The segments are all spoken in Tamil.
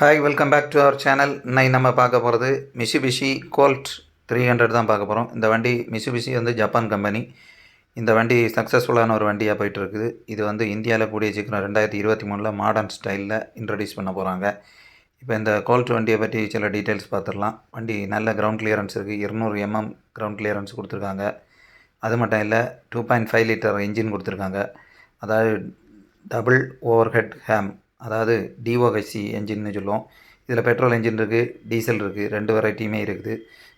Hi welcome back to our channel. இன்னைக்கு நம்ம பார்க்க போகிறது மிஷிபிஷி கோல்ட் 300 தான் பார்க்க போகிறோம். இந்த வண்டி மிஷிபிஷி வந்து ஜப்பான் கம்பெனி. இந்த வண்டி சக்ஸஸ்ஃபுல்லான ஒரு வண்டியாக போயிட்டுருக்குது. இது வந்து இந்தியாவில் கூடிய சீக்கிரம் 2023 மாடர்ன் ஸ்டைலில் இன்ட்ரடியூஸ் பண்ண போகிறாங்க. இப்போ இந்த கோல்ட் வண்டியை பற்றி சில டீட்டெயில்ஸ் பார்த்துடலாம். வண்டி நல்ல கிரவுண்ட் கிளியரன்ஸ் இருக்குது. 200 mm கிரவுண்ட் கிளியரன்ஸ் கொடுத்துருக்காங்க. அது மட்டும் இல்லை 2.5 லிட்டர் இன்ஜின் கொடுத்துருக்காங்க. அதாவது டபுள் ஓவர் ஹெட் ஹேம், அதாவது Dohc என்ஜின்னு சொல்லுவோம். இதில் பெட்ரோல் என்ஜின் இருக்குது, டீசல் இருக்குது, ரெண்டு வெரைட்டியுமே இருக்குது.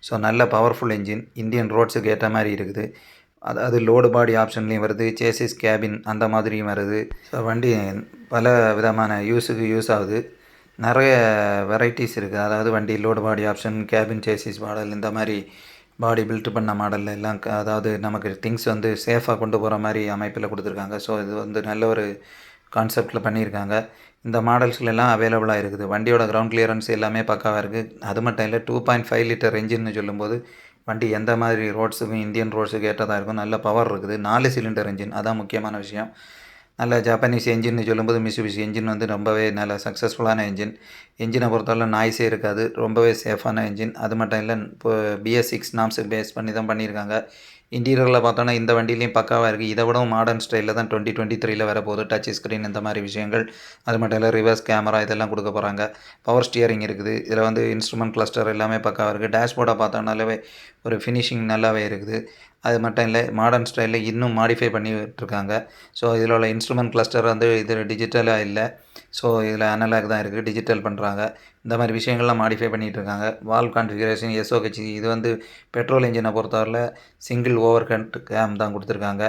ஸோ நல்ல பவர்ஃபுல் என்ஜின், இந்தியன் ரோட்ஸுக்கு ஏற்ற மாதிரி இருக்குது. அதாவது லோடு பாடி ஆப்ஷன்லேயும் வருது, சேசிஸ் கேபின் அந்த மாதிரியும் வருது. ஸோ வண்டி பல விதமான யூஸுக்கு யூஸ் ஆகுது. நிறைய வெரைட்டிஸ் இருக்குது. அதாவது வண்டி லோடு பாடி ஆப்ஷன், கேபின், சேசிஸ் மாடல், இந்த மாதிரி பாடி பில்ட் பண்ண மாடலில் எல்லாம் அதாவது நமக்கு திங்ஸ் வந்து சேஃபாக கொண்டு போகிற மாதிரி அமைப்பில் கொடுத்துருக்காங்க. ஸோ இது வந்து நல்ல ஒரு கான்செப்டில் பண்ணியிருக்காங்க. இந்த மாடல்ஸ்ல எல்லாம் அவைலபிளாக இருக்குது. வண்டியோட கிரவுண்ட் கிளியரன்ஸ் எல்லாமே பக்காவாக இருக்குது. அது மட்டும் இல்லை 2.5 லிட்டர் என்ஜின்னு சொல்லும்போது வண்டி எந்த மாதிரி ரோட்ஸுக்கும் இந்தியன் ரோட்ஸுக்கு ஏற்றதாக இருக்கும். நல்ல பவர் இருக்குது. 4 சிலிண்டர் என்ஜின், அதான் முக்கியமான விஷயம். நல்ல ஜப்பானீஸ் என்ஜின்னு சொல்லும்போது மிசுபிஷி என்ஜின் வந்து ரொம்பவே நல்ல சக்ஸஸ்ஃபுல்லான என்ஜினை பொறுத்தவரை நாய்ஸே இருக்காது. ரொம்பவே சேஃபான என்ஜின். அது மட்டும் இல்லை இப்போ BS6 நாம்ஸுக்கு பேஸ் பண்ணி தான் பண்ணியிருக்காங்க. இன்டீரியரில் பார்த்தோன்னா இந்த வண்டியிலையும் பக்காவாக இருக்குது. இதை விடவும் மாடர்ன் ஸ்டைலில் தான் 2023 வரப்போகுது. டச் ஸ்க்ரீன் இந்த மாதிரி விஷயங்கள். அது மட்டும் இல்லை ரிவர்ஸ் கேமரா இதெல்லாம் கொடுக்க போகிறாங்க. பவர் ஸ்டியரிங் இருக்குது. இதில் வந்து இன்ஸ்ட்ருமெண்ட் கிளஸ்டர் எல்லாமே பக்காவாக இருக்குது. டேஷ்போர்டை பார்த்தோன்னாலே ஒரு ஃபினிஷிங் நல்லாவே இருக்குது. அது மட்டும் இல்லை மாடர்ன் ஸ்டைலில் இன்னும் மாடிஃபை பண்ணிட்டுருக்காங்க. ஸோ இதில் உள்ள இன்ஸ்ட்ருமெண்ட் கிளஸ்டர் வந்து இதில் டிஜிட்டலாக இல்லை. ஸோ இதில் அனலாக் தான் இருக்குது. டிஜிட்டல் பண்ணுறாங்க. இந்த மாதிரி விஷயங்கள்லாம் மாடிஃபை பண்ணிகிட்ருக்காங்க. வால்வ் கான்ஃபிகரேஷன், SOHC, இது வந்து பெட்ரோல் என்ஜினை பொறுத்தவரையில் சிங்கிள் ஓவர் ஹெட் கேம் தான் கொடுத்துருக்காங்க.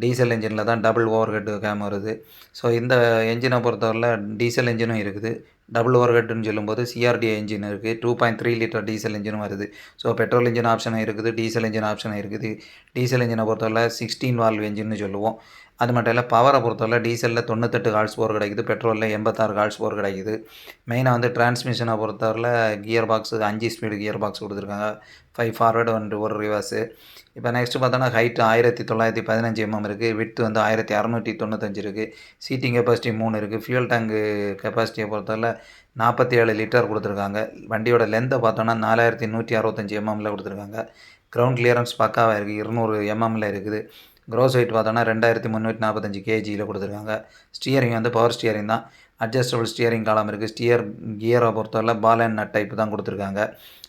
டீசல் என்ஜினில் தான் டபுள் ஓவர் ஹெட் கேம் வருது. ஸோ இந்த என்ஜினை பொறுத்தவரையில் டீசல் என்ஜினும் இருக்குது. டபுள் ஓவர் ஹெட்டுன்னு சொல்லும்போது CRDA என்ஜின் இருக்குது. 2.3 லிட்டர் டீசல் என்ஜினும் வருது. ஸோ பெட்ரோல் என்ஜின் ஆப்ஷனும் இருக்குது, டீசல் என்ஜின் ஆப்ஷனும் இருக்குது. டீசல் என்ஜினை பொறுத்தவரை 16 வால்வ் என்ஜின்னு சொல்லுவோம். அது மட்டும் இல்லை பவரை பொறுத்தவரை டீசலில் 98 ஹார்ஸ் பவர் கிடைக்குது, பெட்ரோலில் 86 ஹார்ஸ் பவர் கிடைக்குது. மெயினாக வந்து டிரான்ஸ்மிஷனை பொறுத்தவரையில் gear box 5 speed gear box கொடுத்துருக்காங்க. 5 ஃபார்வர்டு அண்ட் ஒரு ரிவர்ஸு. இப்போ நெக்ஸ்ட்டு பார்த்தோன்னா ஹைட்டு 1915 mm இருக்குது. விட்த்து வந்து 1695 இருக்குது. சீட்டிங் கெப்பாசிட்டி 3 இருக்குது. ஃபியூல் டேங்கு கெப்பாசிட்டியை பொறுத்தவரை 47 லிட்டர் கொடுத்துருக்காங்க. வண்டியோட லென்த்தை பார்த்தோன்னா 4165 mm கொடுத்துருக்காங்க. கிரவுண்ட் கிளியரன்ஸ் பக்காவாக இருக்குது. 200 mm இருக்குது. க்ரோஸ் வெயிட் பார்த்தோன்னா 2345 kgயில் கொடுத்துருக்காங்க. ஸ்டியரிங் வந்து பவர் ஸ்டியரிங் தான். அட்ஜஸ்டபிள் ஸ்டியரிங் காலம் இருக்குது. கியரை பொறுத்தவரை பால் அண்ட் நட் டைப் தான் கொடுத்துருக்காங்க.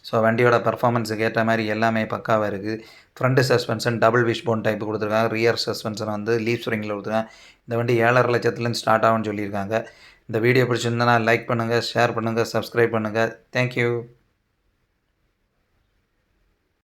ஸோ வண்டியோட பர்ஃபார்மன்ஸுக்கு ஏற்ற மாதிரி எல்லாமே பக்காவாக இருக்குது. Front suspension double wishbone type கொடுத்துருக்காங்க. ரியர் சஸ்பென்ஷன் வந்து லீப் ஸ்ப்ரிங்கில் கொடுத்துருக்காங்க. இந்த வண்டி 7.5 லட்சத்துலேருந்து ஸ்டார்ட் ஆகும்னு சொல்லியிருக்காங்க. இந்த வீடியோ பிடிச்சிருந்தனா லைக் பண்ணுங்கள், ஷேர் பண்ணுங்கள், சப்ஸ்கிரைப் பண்ணுங்கள். தேங்க்யூ.